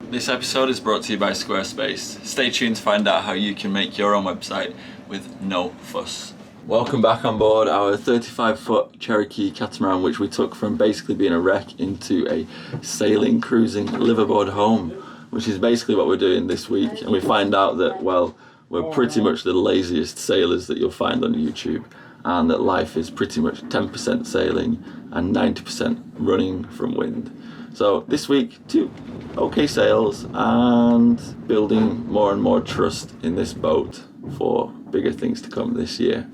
This episode is brought to you by Squarespace. Stay tuned to find out how you can make your own website with no fuss. Welcome back on board our 35-foot Cherokee catamaran, which we took from basically being a wreck into a sailing, cruising, liveaboard home, which is basically what we're doing this week. And we find out that, well, we're pretty much the laziest sailors that you'll find on YouTube, and that life is pretty much 10% sailing and 90% running from wind. So this week, 2 okay sails and building more and more trust in this boat for bigger things to come this year.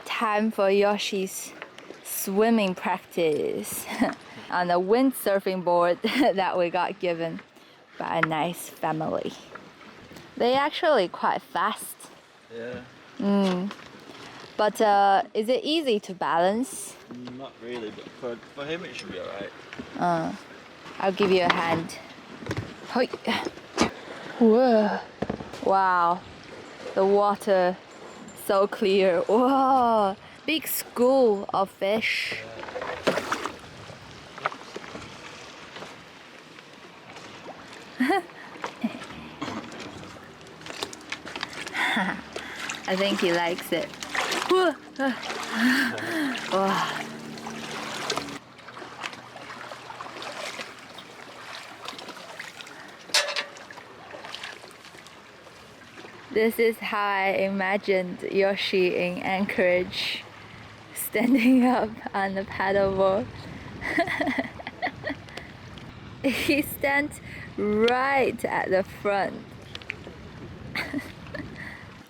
Time for Yoshi's swimming practice on a windsurfing board that we got given by a nice family. They're actually quite fast. Yeah. But is it easy to balance? Not really, but for him it should be alright. I'll give you a hand. Hoi. Whoa. Wow, the water so clear. Whoa, big school of fish. I think he likes it. Whoa. Wow. This is how I imagined Yoshi in Enquiries, standing up on the paddleboard. He stands right at the front.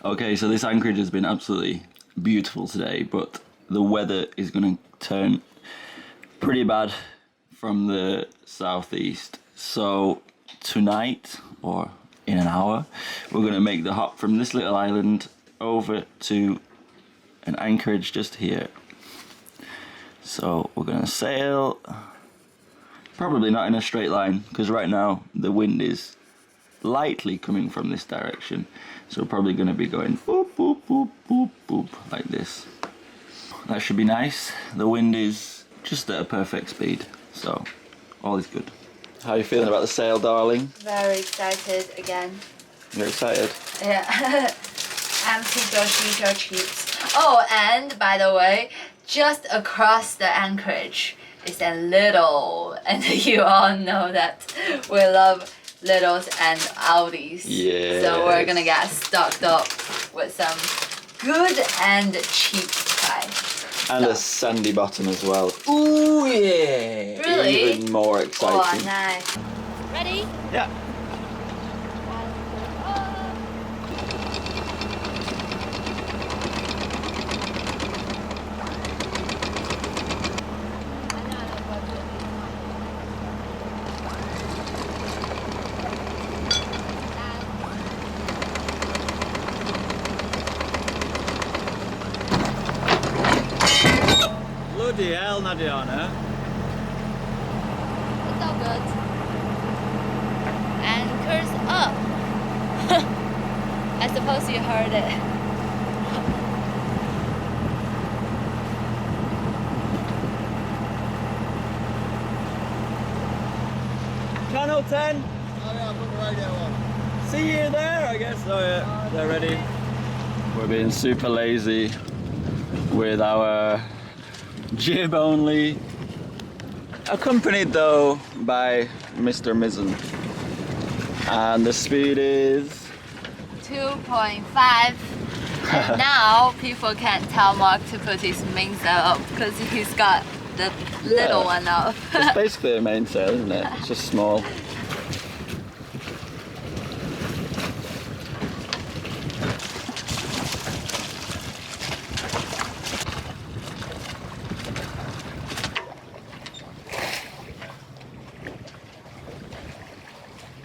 Okay, so this anchorage has been absolutely beautiful today, but the weather is going to turn pretty bad from the southeast. So tonight, or in an hour, we're going to make the hop from this little island over to an anchorage just here. So we're going to sail, probably not in a straight line, because right now the wind is lightly coming from this direction. So we're probably going to be going boop, boop, boop, boop, boop, like this. That should be nice. The wind is just at a perfect speed, so all is good. How are you feeling about the sail, darling? Very excited again. You're excited? Yeah. I'm super cheap. Oh, and by the way, just across the anchorage is a little, and you all know that we love littles and Audis. Yeah. So we're gonna get stocked up with some good and cheap price. And a sandy bottom as well. Ooh yeah! Really? Even more exciting. Oh, nice. Ready? Yeah. Bloody hell, Nadiana. It's all good. Anchors up. I suppose you heard it. Channel 10. Oh yeah, I'll put the radio on. See you there, I guess. Oh yeah, they're ready. We're being super lazy with our jib only, accompanied though by Mr. Mizzen. And the speed is 2.5. And now people can't tell Mark to put his mainsail up because he's got the little one up. It's basically a mainsail, isn't it? It's just small.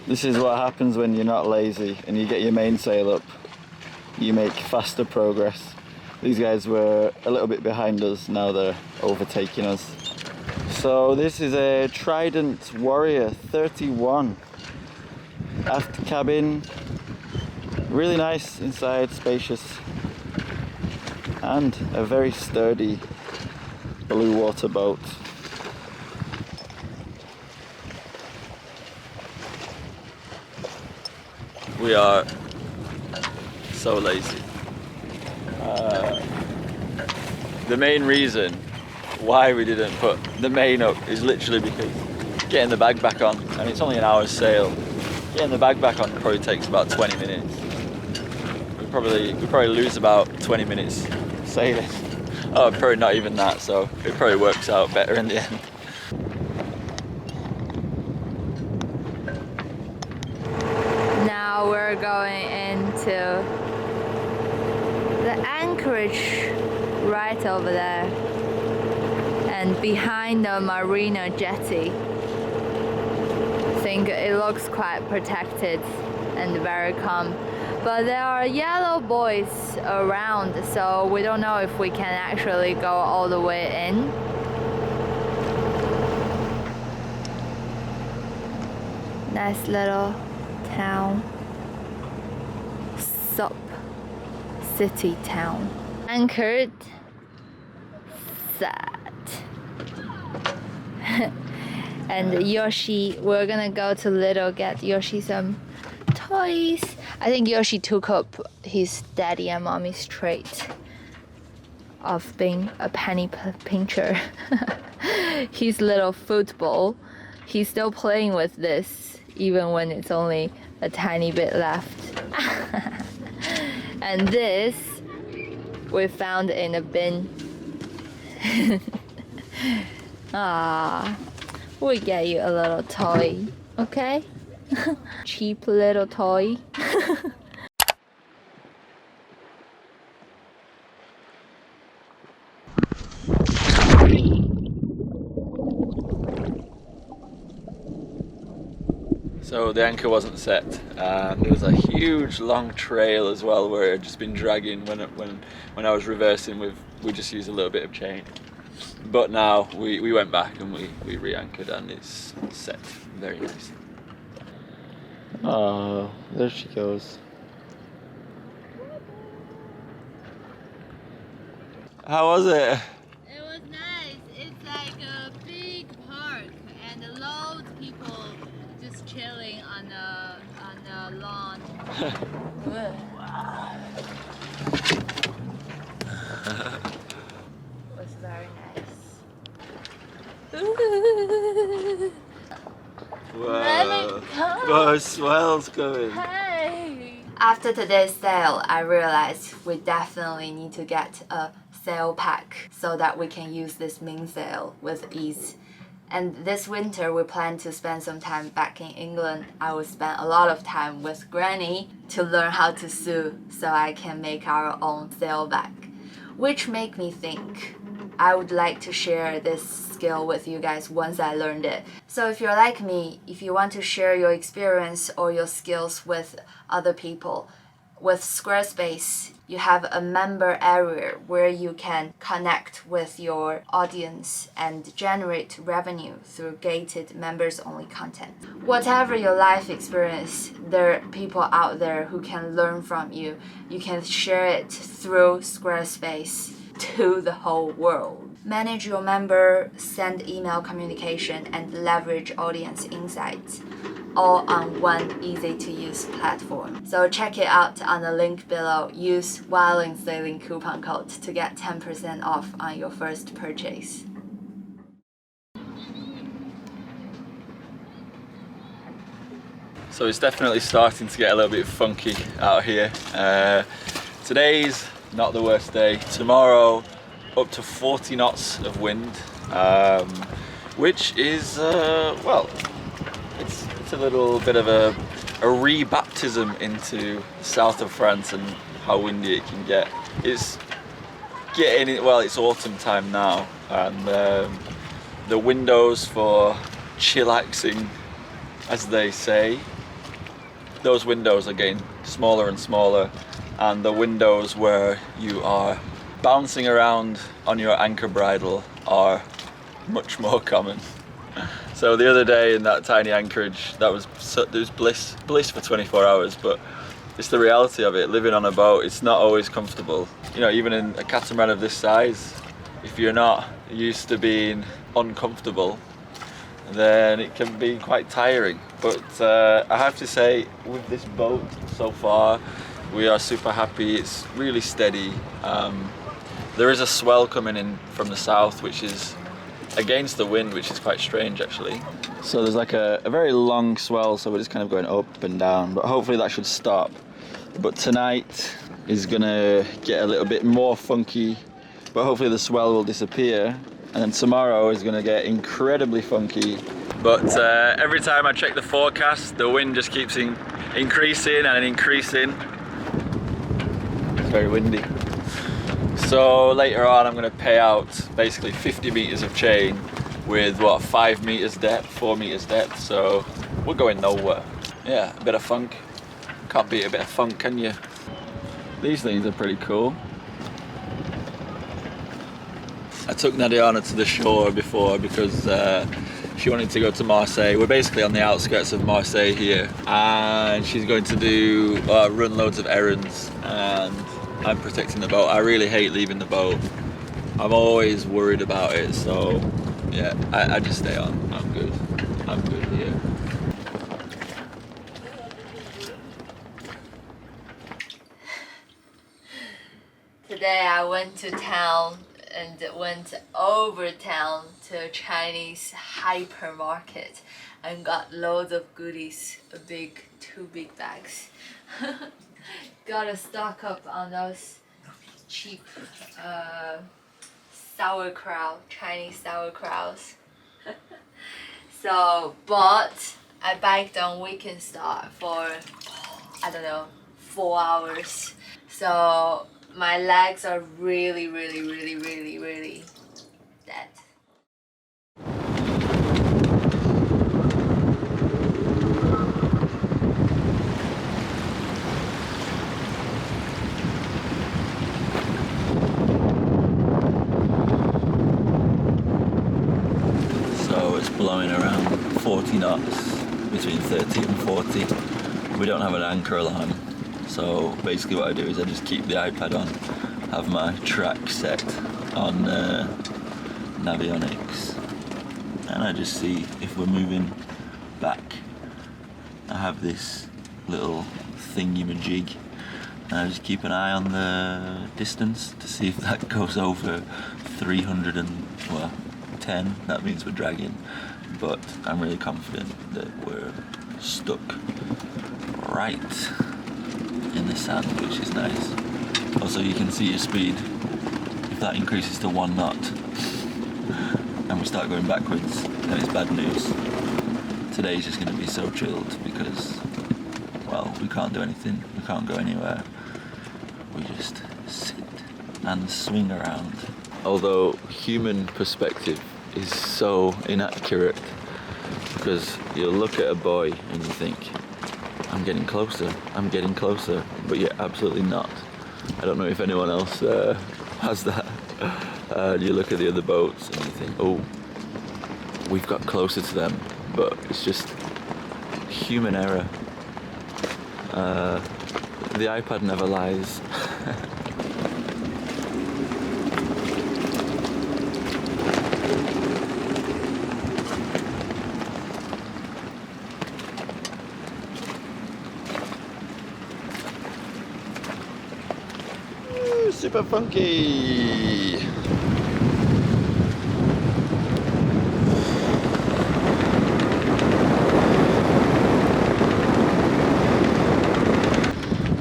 This is what happens when you're not lazy and you get your mainsail up. You make faster progress. These guys were a little bit behind us, now they're overtaking us. So this is a Trident Warrior 31 aft cabin, really nice inside, spacious, and a very sturdy blue water boat. We are so lazy. The main reason why we didn't put the main up is literally because getting the bag back on, and it's only an hour's sail, getting the bag back on probably takes about 20 minutes. We probably lose about 20 minutes sailing. Oh, probably not even that, so it probably works out better in the end. Now we're going into the anchorage right over there, and behind the marina jetty. I think it looks quite protected and very calm, but there are yellow buoys around, so we don't know if we can actually go all the way in. Nice little town, Sup city town. Anchored, sad. And Yoshi, we're gonna go to Little, get Yoshi some toys. I think Yoshi took up his daddy and mommy's trait of being a penny pincher. His little football, he's still playing with this even when it's only a tiny bit left. And this we found in a bin. Ah, we get you a little toy, okay? Cheap little toy. So the anchor wasn't set, and there was a huge long trail as well where it had just been dragging when I was reversing. We just used a little bit of chain, but now we went back and we re-anchored, and it's set very nicely. Oh, there she goes. How was it? It was nice. It's like a big park and loads of people just chilling on the lawn. Wow. It was very nice. Wow. Oh, swell's going. Hey. After today's sail, I realized we definitely need to get a sail pack so that we can use this mainsail with ease. And this winter we plan to spend some time back in England. I will spend a lot of time with Granny to learn how to sew so I can make our own sail bag. Which make me think I would like to share this skill with you guys once I learned it. So if you're like me, if you want to share your experience or your skills with other people, with Squarespace, you have a member area where you can connect with your audience and generate revenue through gated members-only content. Whatever your life experience, there are people out there who can learn from you. You can share it through Squarespace to the whole world. Manage your member, send email communication, and leverage audience insights, all on one easy-to-use platform. So check it out on the link below. Use Wildlings saving coupon code to get 10% off on your first purchase. So it's definitely starting to get a little bit funky out here. Today's not the worst day. Tomorrow, up to 40 knots of wind, which is, well, it's a little bit of a re-baptism into the south of France and how windy it can get. It's getting, well, it's autumn time now, and the windows for chillaxing, as they say, those windows are getting smaller and smaller, and the windows where you are bouncing around on your anchor bridle are much more common. So the other day in that tiny anchorage, there was bliss for 24 hours, but it's the reality of it. Living on a boat, it's not always comfortable. You know, even in a catamaran of this size, if you're not used to being uncomfortable, then it can be quite tiring. But I have to say, with this boat so far, we are super happy. It's really steady. There is a swell coming in from the south, which is against the wind, which is quite strange actually. So there's like a very long swell, so we're just kind of going up and down, but hopefully that should stop. But tonight is gonna get a little bit more funky, but hopefully the swell will disappear, and then tomorrow is gonna get incredibly funky. But every time I check the forecast, the wind just keeps increasing and increasing. It's very windy. So later on I'm going to pay out basically 50 meters of chain with what, 5 meters depth, 4 meters depth, so we're going nowhere. Yeah, a bit of funk. Can't beat a bit of funk, can you? These things are pretty cool. I took Nadiana to the shore before because she wanted to go to Marseille. We're basically on the outskirts of Marseille here, and she's going to do run loads of errands, and I'm protecting the boat. I really hate leaving the boat. I'm always worried about it, so yeah, I just stay on. I'm good. I'm good here. Today I went to town and went over town to a Chinese hypermarket and got loads of goodies, two big bags. Gotta stock up on those cheap sauerkraut, Chinese sauerkrauts. So, but I biked on Weekend Star for, I don't know, 4 hours. So my legs are really dead. Blowing around 40 knots, between 30 and 40. We don't have an anchor alarm, so basically what I do is I just keep the iPad on, have my track set on Navionics, and I just see if we're moving back. I have this little thingy-majig, and I just keep an eye on the distance to see if that goes over 310, that means we're dragging. But I'm really confident that we're stuck right in the sand, which is nice. Also, you can see your speed. If that increases to 1 knot and we start going backwards, then it's bad news. Today's just going to be so chilled because, well, we can't do anything, we can't go anywhere. We just sit and swing around. Although human perspective is so inaccurate, because you'll look at a buoy and you think, I'm getting closer, but you're absolutely not. I don't know if anyone else has that. You look at the other boats and you think, oh, we've got closer to them, but it's just human error. The iPad never lies. Super funky.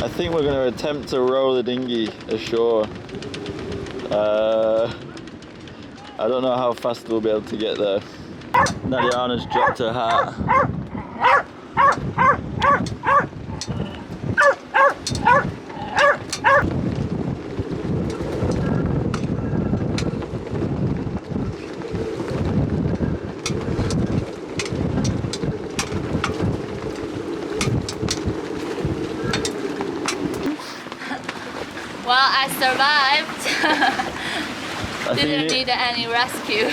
I think we're going to attempt to row the dinghy ashore. I don't know how fast we'll be able to get there. Nadiana's dropped her hat. Well, I survived. Didn't need any rescue.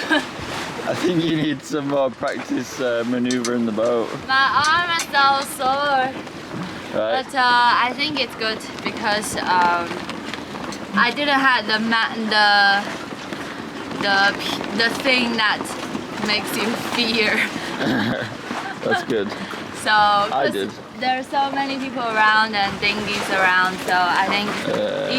I think you need some more practice manoeuvring the boat. My arm is so sore. Right. But I think it's good because I didn't have the thing that makes you fear. That's good. So I did. There's so many people around and dinghies around, so I think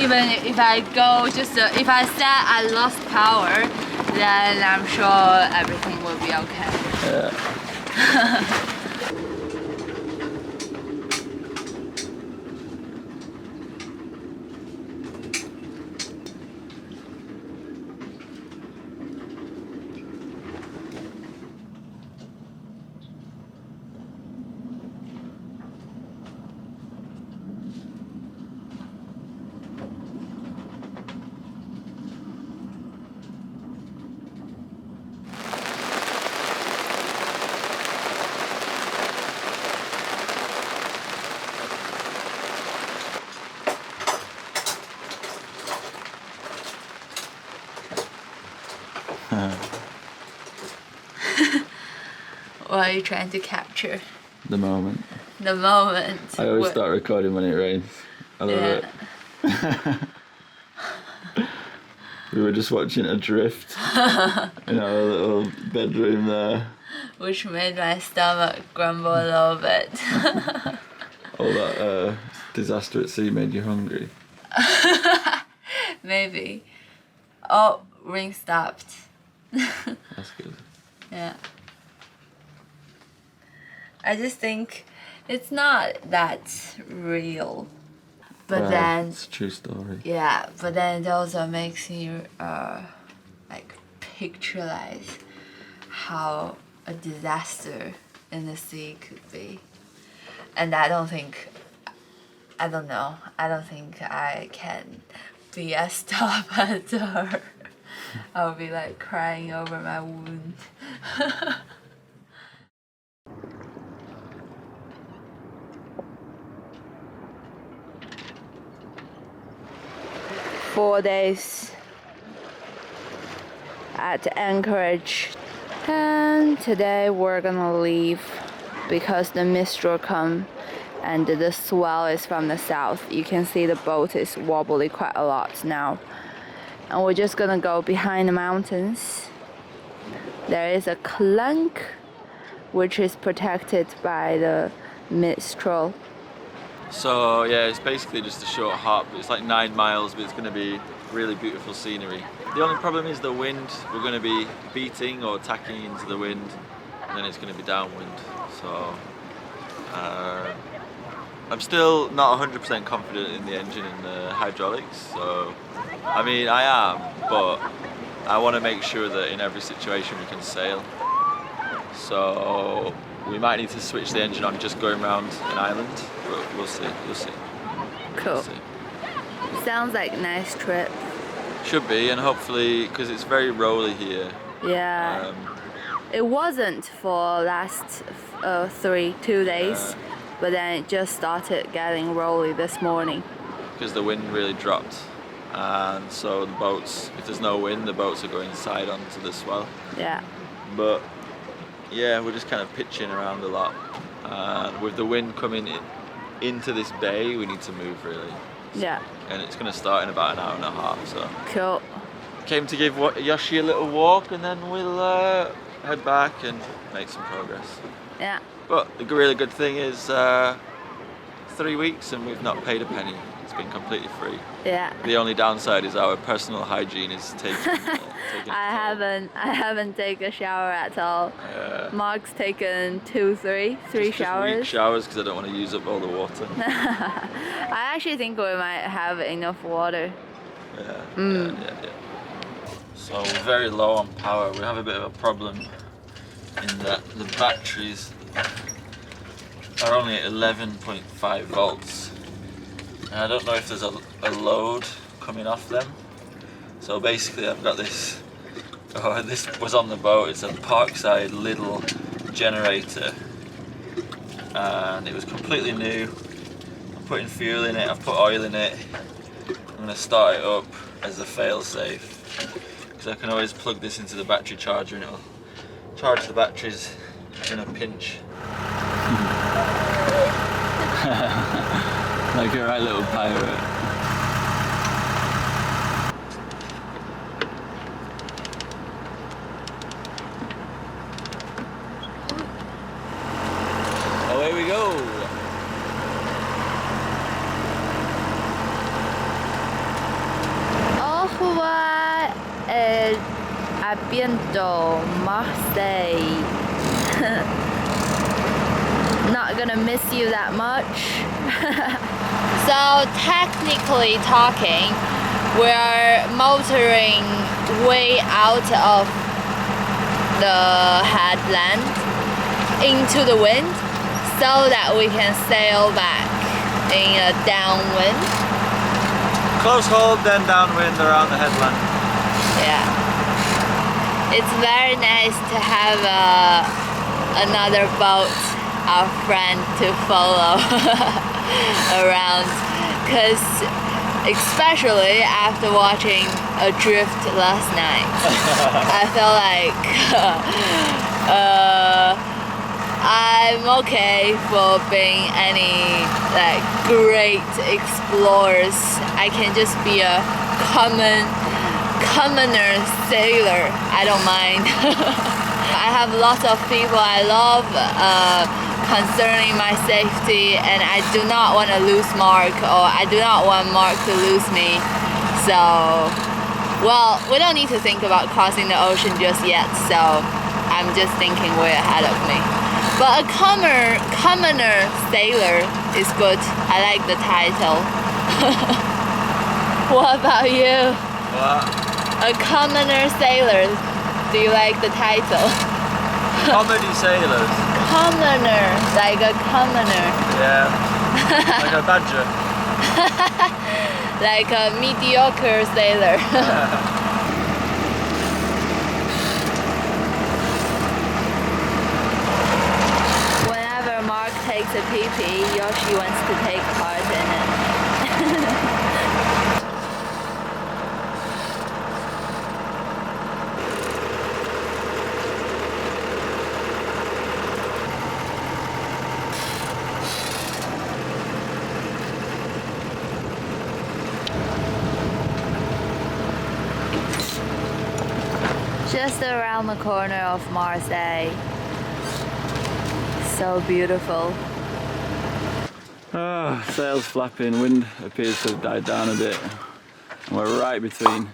even if I go if I said I lost power, then I'm sure everything will be okay. Yeah. What are you trying to capture? The moment. The moment. I always start recording when it rains. I love it. We were just watching a drift in our little bedroom there. Which made my stomach grumble a little bit. All that disaster at sea made you hungry. Maybe. Oh, rain stopped. That's good. Yeah. I just think it's not that real. But Well, then it's a true story. yeah, but then it also makes you like pictureize how a disaster in the sea could be. And I don't think I can be as tough as her. I'll be like crying over my wound. 4 days at Anchorage, and today we're gonna leave because the mist will come and the swell is from the south. You can see the boat is wobbly quite a lot now, and we're just gonna go behind the mountains. There is a clunk which is protected by the mistral. So yeah, it's basically just a short hop. It's like 9 miles, but it's going to be really beautiful scenery. The only problem is the wind. We're going to be beating or tacking into the wind, and then it's going to be downwind. So I'm still not 100% confident in the engine and the hydraulics. So I mean, I am, but I want to make sure that in every situation we can sail. So we might need to switch the engine on just going around an island, but we'll see. Cool. We'll see. Sounds like a nice trip. Should be, and hopefully, because it's very rolly here. Yeah. It wasn't for last 2 days, but then it just started getting rolly this morning. Because the wind really dropped, and so the boats, if there's no wind, the boats are going side onto the swell. Yeah. But yeah, we're just kind of pitching around a lot, and with the wind coming into this bay, we need to move really. Yeah. And it's going to start in about an hour and a half, so. Cool. Came to give Yoshi a little walk, and then we'll head back and make some progress. Yeah. But the really good thing is 3 weeks and we've not paid a penny. It's been completely free. Yeah. The only downside is our personal hygiene is taken. I haven't taken a shower at all. Mark's taken three showers. Just weak showers because I don't want to use up all the water. I actually think we might have enough water. Yeah. So we're very low on power. We have a bit of a problem in that the batteries are only at 11.5 volts. And I don't know if there's a load coming off them. So basically I've got this, this was on the boat, it's a Parkside little generator. And it was completely new. I'm putting fuel in it, I've put oil in it. I'm going to start it up as a fail-safe. Because I can always plug this into the battery charger and it'll Charge the batteries in a pinch. Like a right little pirate. Away we go! Ojo el viento, Marseille. Not gonna miss you that much. So technically talking, we're motoring way out of the headland into the wind so that we can sail back in a downwind. Close hold, then downwind around the headland. Yeah. It's very nice to have another boat, our friend, to follow around, because especially after watching Adrift last night, I feel like I'm okay for being any like great explorers. I can just be a commoner sailor. I don't mind. I have lots of people I love concerning my safety, and I do not want to lose Mark, or I do not want Mark to lose me. So, well, we don't need to think about crossing the ocean just yet, so I'm just thinking way ahead of me. But a commoner sailor is good. I like the title. What about you? What? A commoner sailor. Do you like the title? Comedy sailors. Commoner, like a commoner. Yeah. Like a badger. Like a mediocre sailor. Whenever Mark takes a pee-pee, Yoshi wants to take part in it. Just around the corner of Marseille. So beautiful. Ah, sails flapping, wind appears to have died down a bit. And we're right between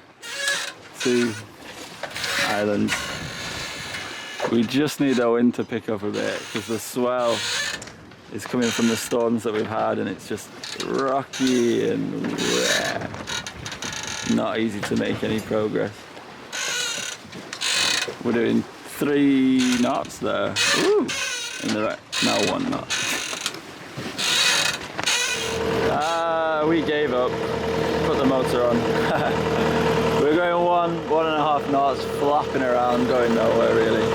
two islands. We just need our wind to pick up a bit because the swell is coming from the storms that we've had, and it's just rocky and not easy to make any progress. We're doing 3 knots there. Ooh! And they're at now 1 knot. We gave up. Put the motor on. We're going 1.5 knots, flapping around, going nowhere really.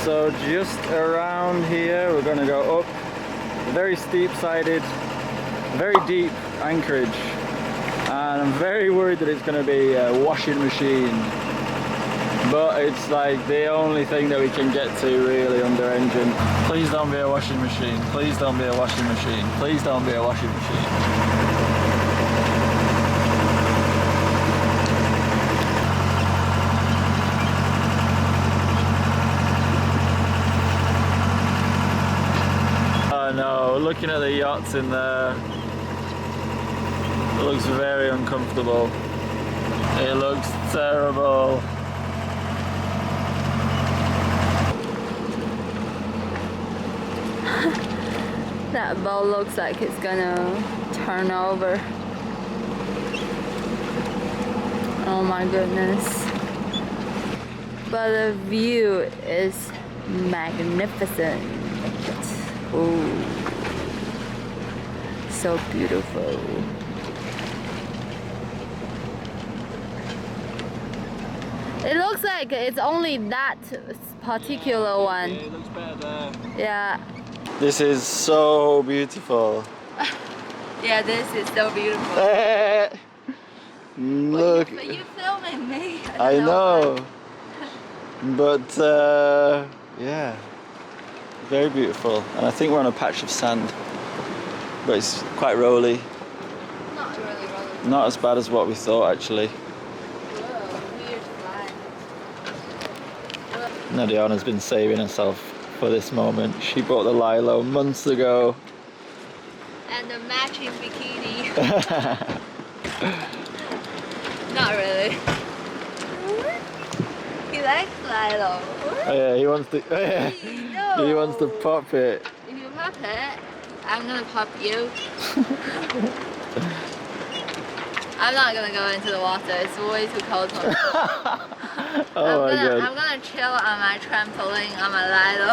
So just around here, we're going to go up a very steep-sided, very deep anchorage, and I'm very worried that it's going to be a washing machine, but it's like the only thing that we can get to really under engine. Please don't be a washing machine, please don't be a washing machine, please don't be a washing machine. No, looking at the yachts in there, it looks very uncomfortable. It looks terrible. That boat looks like it's gonna turn over. Oh my goodness. But the view is magnificent. Oh, so beautiful. It looks like it's only that particular one. Yeah, it looks better there. Yeah. This is so beautiful. Yeah, this is so beautiful. Look. But you filming me. I don't know. But yeah, very beautiful. And I think we're on a patch of sand, but it's quite rolly. Not really rolling. Not as bad as what we thought actually. Whoa, weird slide. Nadiana's been saving herself for this moment. She bought the Lilo months ago. And the matching bikini. Not really. He likes Lilo. Oh yeah, he wants to. Oh yeah, No. he wants to pop it. If you pop it, I'm gonna pop you. I'm not gonna go into the water. It's way too cold for me. Oh my god. I'm gonna chill on my trampoline on my Lilo.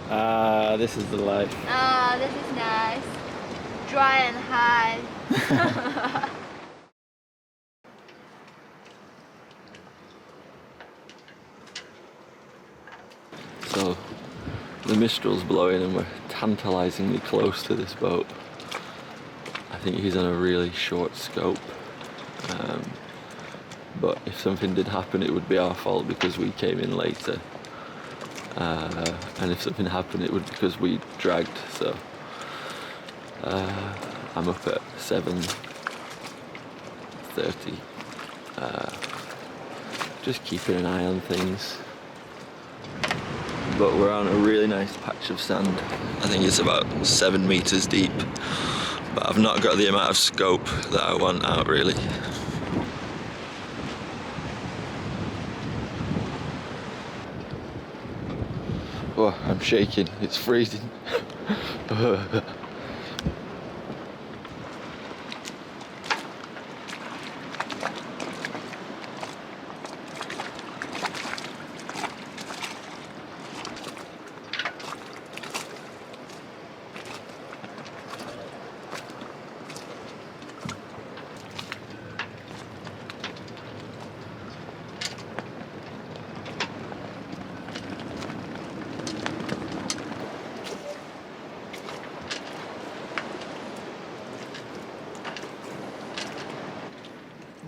Ah, this is the life. Ah, this is nice. Dry and high. So, the Mistral's blowing and we're tantalisingly close to this boat. I think he's on a really short scope. But if something did happen, it would be our fault because we came in later. And if something happened, it would be because we dragged. So, I'm up at 7:30. Just keeping an eye on things. But we're on a really nice patch of sand. I think it's about 7 meters deep, but I've not got the amount of scope that I want out really. Oh, I'm shaking, it's freezing.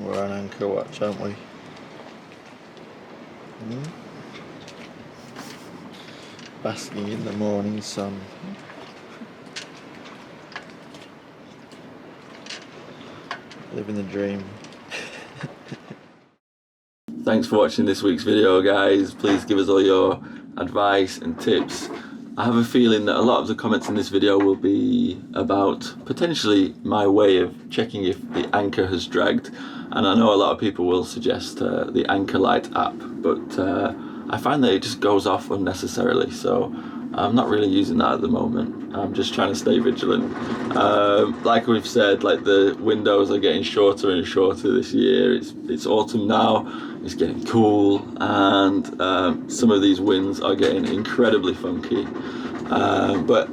We're on anchor watch, aren't we? Basking in the morning sun. Living the dream. Thanks for watching this week's video, guys. Please give us all your advice and tips. I have a feeling that a lot of the comments in this video will be about potentially my way of checking if the anchor has dragged, and I know a lot of people will suggest the Anchor Light app, but I find that it just goes off unnecessarily, so I'm not really using that at the moment. I'm just trying to stay vigilant. Like we've said, like the windows are getting shorter and shorter this year. It's autumn now, it's getting cool, and some of these winds are getting incredibly funky. But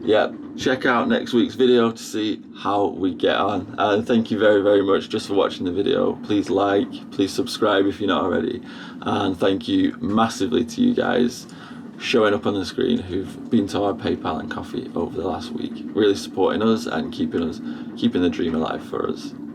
yeah, check out next week's video to see how we get on. And thank you very, very much just for watching the video. Please like, please subscribe if you're not already. And thank you massively to you guys showing up on the screen who've been to our PayPal and coffee over the last week, really supporting us and keeping the dream alive for us.